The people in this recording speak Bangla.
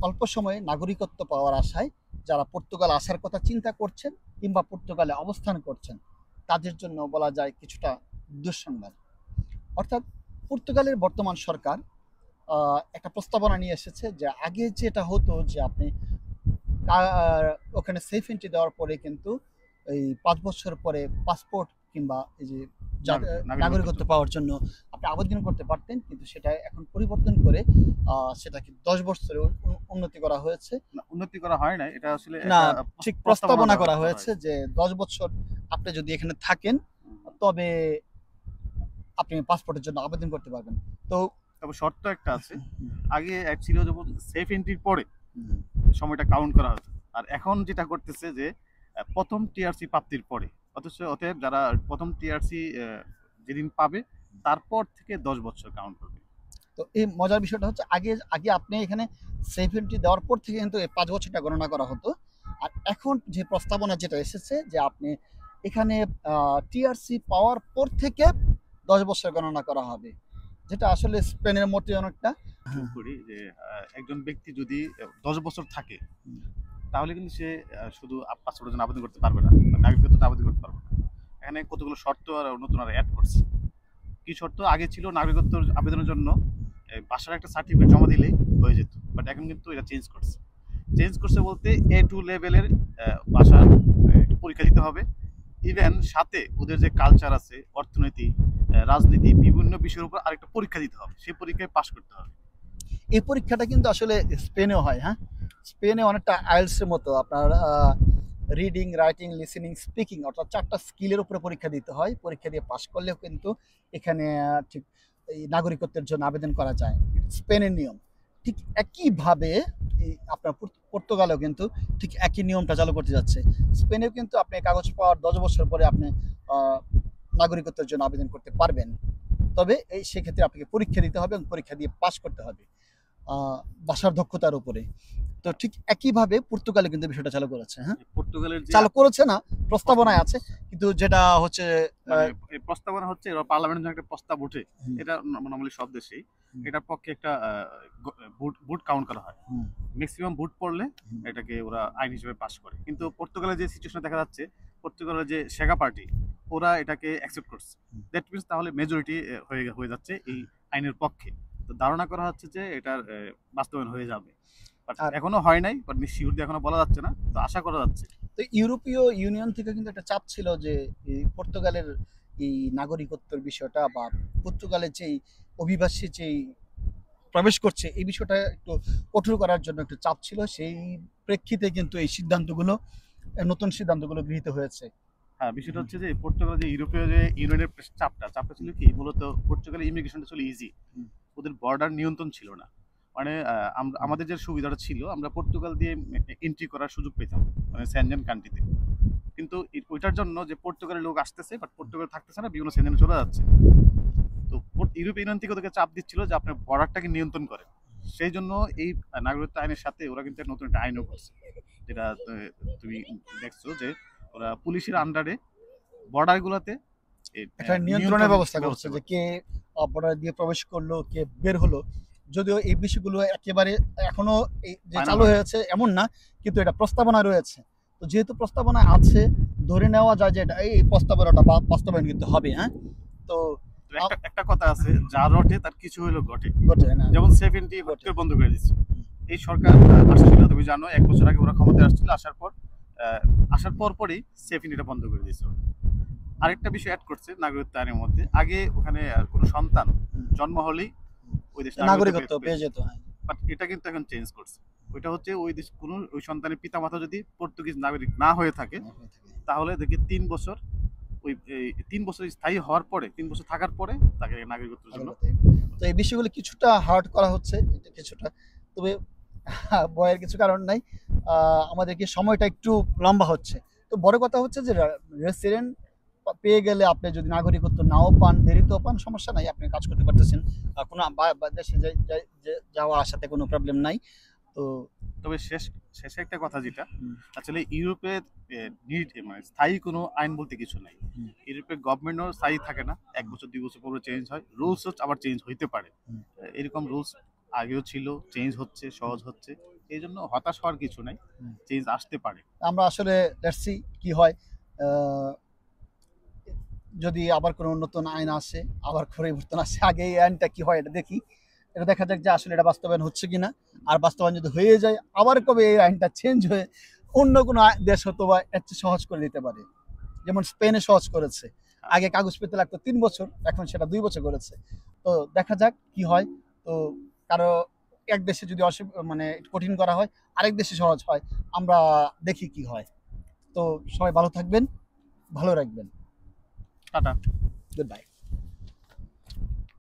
অল্প সময়ে নাগরিকত্ব পাওয়ার আশায় যারা পর্তুগাল আসার কথা চিন্তা করছেন কিংবা পর্তুগালে অবস্থান করছেন তাদের জন্য বলা যায় কিছুটা দুঃসংবাদ। অর্থাৎ পর্তুগালের বর্তমান সরকার একটা প্রস্তাবনা নিয়ে এসেছে যে আগে যেটা হতো যে আপনি ওখানে সেফ এন্ট্রি দেওয়ার পরে কিন্তু এই ৫ বছর পরে পাসপোর্ট কিংবা এই যে নাগরিকত্ব পাওয়ার জন্য আপনি আবেদন করতে পারতেন, কিন্তু সেটা এখন পরিবর্তন করে সেটাকে ১০ বছরে উন্নতি করা হয়েছে। উন্নতি করা হয় না, এটা আসলে না, একটা ঠিক প্রস্তাবনা করা হয়েছে যে ১০ বছর আপনি যদি এখানে থাকেন তবে আপনি পাসপোর্টের জন্য আবেদন করতে পারবেন। তো তবে শর্ত একটা আছে, আগে ছিল যখন সেফ এন্ট্রির পরে সময়টা কাউন্ট করা হতো, আর এখন যেটা করতেছে যে প্রথম টিআরসি প্রাপ্তির পরে, অতএব যারা প্রথম টিআরসি যেদিন পাবে তারপর থেকে ১০ বছর কাউন্ট করবে। তো এই মজার বিষয়টা হচ্ছে আগে আগে আপনি এখানে সেফ এন্ট্রি দেওয়ার পর থেকে কিন্তু এই ৫ বছরটা গণনা করা হতো। আর এখন যে প্রস্তাবনা যেটা এসেছে যে আপনি এখানে টিআরসি পাওয়ার পর থেকে ১০ বছর গণনা করা হবে, যেটা আসলে স্পেনের মতো অনেকটা করি যে একজন ব্যক্তি যদি ১০ বছর থাকে তাহলে কিন্তু সে শুধু পাসপোর্টের জন্য আবেদন করতে পারবে না, নাগরিকত্ব আবেদন করতে পারবে না। এখানে কতগুলো শর্ত আর নতুন আর অ্যাড করছে। কি শর্ত? আগে ছিল নাগরিকত্ব আবেদনের জন্য বাসার একটা সার্টিফিকেট জমা দিলেই হয়ে যেত, বাট এখন কিন্তু এটা চেঞ্জ করছে বলতে A2 লেভেলের ভাষার পরীক্ষা দিতে হবে। ইভেন সাথে ওদের যে কালচার আছে, অর্থনীতি, রাজনীতি, বিভিন্ন বিষয়ের উপর আরেকটা পরীক্ষা দিতে হবে, সেই পরীক্ষায় পাশ করতে হবে। এই পরীক্ষাটা কিন্তু আসলে স্পেনেও হয়। হ্যাঁ, স্পেনে অনেকটা আইএলটিএস এর মতো আপনার রিডিং, রাইটিং, লিসেনিং, স্পিকিং অর্থাৎ ৪টা স্কিলের উপরে পরীক্ষা দিতে হয়। পরীক্ষা দিয়ে পাশ করলেও কিন্তু এখানে ঠিক এই নাগরিকত্বের জন্য আবেদন করা যায়। স্পেনের নিয়ম। ঠিক একইভাবে এই আপনার পর্তুগালেও কিন্তু ঠিক একই নিয়মটা চালু করতে যাচ্ছে। স্পেনেও কিন্তু আপনি কাগজ পাওয়ার ১০ বছর পরে আপনি আ নাগরিকত্বের জন্য আবেদন করতে পারবেন। তবে সেক্ষেত্রে আপনাকে পরীক্ষা দিতে হবে এবং পরীক্ষা দিয়ে পাশ করতে হবে ভাষার দক্ষতার উপরে। তো ঠিক একইভাবে পর্তুগালে কিন্তু বিষয়টা চালু করেছে। হ্যাঁ, পর্তুগালের যে চালু করেছে না, প্রস্তাবনায় আছে, কিন্তু যেটা হচ্ছে মানে এই প্রস্তাবনা হচ্ছে পার্লামেন্টের জন্য একটা প্রস্তাব উঠে, এটা নরমালি সব দেশেই এটার পক্ষে একটা ভোট কাউন্ট করা হয়। ম্যাক্সিমাম ভোট পড়লে এটাকে ওরা আইন হিসেবে পাস করে। কিন্তু পর্তুগালের যে সিচুয়েশন দেখা যাচ্ছে, পর্তুগালের যে সেগা পার্টি ওরা এটাকে অ্যাকসেপ্ট করছে। দ্যাট মিনস তাহলে মেজরিটি হয়ে যাচ্ছে এই আইনের পক্ষে। তো ধারণা করা হচ্ছে যে এটার বাস্তবায়ন হয়ে যাবে, এখনো হয় নাই, বাট শিওর এখনো বলা যাচ্ছে না, তো আশা করা যাচ্ছে। তো ইউরোপীয় ইউনিয়ন থেকে কিন্তু একটা চাপ ছিল যে এই পর্তুগালের এই নাগরিকত্বের বিষয়টা বা পর্তুগালের যেই অভিবাসী যেই প্রবেশ করছে এই বিষয়টা একটু কঠোর করার জন্য একটু চাপ ছিল। সেই প্রেক্ষিতে কিন্তু এই সিদ্ধান্তগুলো, নতুন সিদ্ধান্তগুলো গৃহীত হয়েছে। হ্যাঁ, বিষয়টা হচ্ছে যে পর্তুগাল যে ইউরোপীয় যে ইউনিয়নের চাপটা ছিল কি, মূলত পর্তুগালের ইমিগ্রেশনটা ছিল ইজি, ওদের বর্ডার নিয়ন্ত্রণ ছিল না। মানে আমাদের যে সুবিধাটা ছিল, আমরা পর্তুগাল দিয়ে এন্ট্রি করার সুযোগ পেতাম, মানে সেনজেন কান্ট্রিতে। কিন্তু ওইটার জন্য যে পর্তুগালের লোক আসতেছে বাট পর্তুগাল থাকতেছে না, বিভিন্ন সেনজেনে চলে যাচ্ছে। তো ইউরোপীয় ইউনিয়ন থেকে ওদেরকে চাপ দিচ্ছিল যে আপনার বর্ডারটাকে নিয়ন্ত্রণ করে। সেই জন্য এই নাগরিকত্ব আইনের সাথে ওরা কিন্তু নতুন একটা আইনও করছে, যেটা তুমি দেখছো যে ওরা পুলিশের আন্ডারে বর্ডার গুলাতে একটা নিয়ন্ত্রণের ব্যবস্থা করছে যে কে বর্ডার দিয়ে প্রবেশ করলো, কে বের হলো। যদিও এই বিষয়গুলো একেবারে এখনো এই যে চালু হয়েছে এমন না, কিন্তু এটা প্রস্তাবনা রয়েছে। তো যেহেতু প্রস্তাবনা আছে, ধরে নেওয়া যায় যে এটা এই প্রস্তাবনাটা বাস্তবায়ন কিন্তু হবে। হ্যাঁ, তো একটা কথা আছে, যা রটে তার কিছু হইলো ঘটে। না, যেমন 70 ভোটকে বন্ধ করে দিচ্ছে এই সরকার। আসছিল, তুমি জানো ১ বছর আগে ওরা ক্ষমতায় আসছিল, আসার পরই সেফিনিটা বন্ধ করে দিয়েছে। আরেকটা বিষয় অ্যাড করছে নাগরিকত্ব আইনের মধ্যে, আগে ওখানে কোনো সন্তান জন্ম হলেই ওই দেশ নাগরিকত্ব পেয়ে যেত। বাট এটা কিন্তু এখন চেঞ্জ করছে। ওইটা হচ্ছে ওই দেশ কোনো ওই সন্তানের পিতামাতা যদি পর্তুগিজ নাগরিক না হয়ে থাকে তাহলে দেখি ৩ বছর, ওই ৩ বছর স্থায়ী হওয়ার পরে, 3 বছর থাকার পরে তাকে নাগরিকত্বের জন্য। তো এই বিষয়গুলো কিছুটা হার্ড করা হচ্ছে, কিছুটা। তবে ভয়ের কিছু কারণ নাই, আমাদেরকে সময়টা একটু লম্বা হচ্ছে। তো বড় কথা হচ্ছে যে রেসিডেন্ট পেয়ে গেলে আপনি যদি নাগরিকত্ব নাও পান, দেরিতেও পান, সমস্যা নাই, আপনি কাজ করতে পারতেছেন। কোনো দেশে যাওয়া আসাতে কোনো প্রবলেম নাই। তো তবে শেষে একটা কথা, যেটা আসলে ইউরোপের মানে স্থায়ী কোনো আইন বলতে কিছু নাই। ইউরোপের গভর্নমেন্টও স্থায়ী থাকে না, 1 বছর 2 বছর পরে চেঞ্জ হয়, রুলস আবার চেঞ্জ হইতে পারে। এরকম রুলস আগেও ছিল, চেঞ্জ হচ্ছে, সহজ হচ্ছে। এই জন্য হতাশ হওয়ার কিছু নাই, হুম। চেঞ্জ আসতে পারে। আমরা আসলে লেটস সি কি হয়। আহ, যদি আবার কোনো নতুন আইন আসে, আবার পরিবর্তন আসে, আগে এই আইনটা কি হয় এটা দেখি। এটা দেখা যাক যে আসলে এটা বাস্তবায়ন হচ্ছে কিনা। আর বাস্তবায়ন যদি হয়ে যায়, আবার কবে এই আইনটা চেঞ্জ হয়ে অন্য কোনো দেশ হয়তো বা এর চেয়ে সহজ করে দিতে পারে। যেমন স্পেনে সহজ করেছে, আগে কাগজ পেতে লাগতো 3 বছর, এখন সেটা 2 বছর করেছে। তো দেখা যাক কি হয়। তো কারো এক দেশে যদি মানে একটু কঠিন করা হয়, আরেক দেশে সহজ হয়, আমরা দেখি কি হয়। তো সবাই ভালো থাকবেন, ভালো রাখবেন। টাটা। Good bye.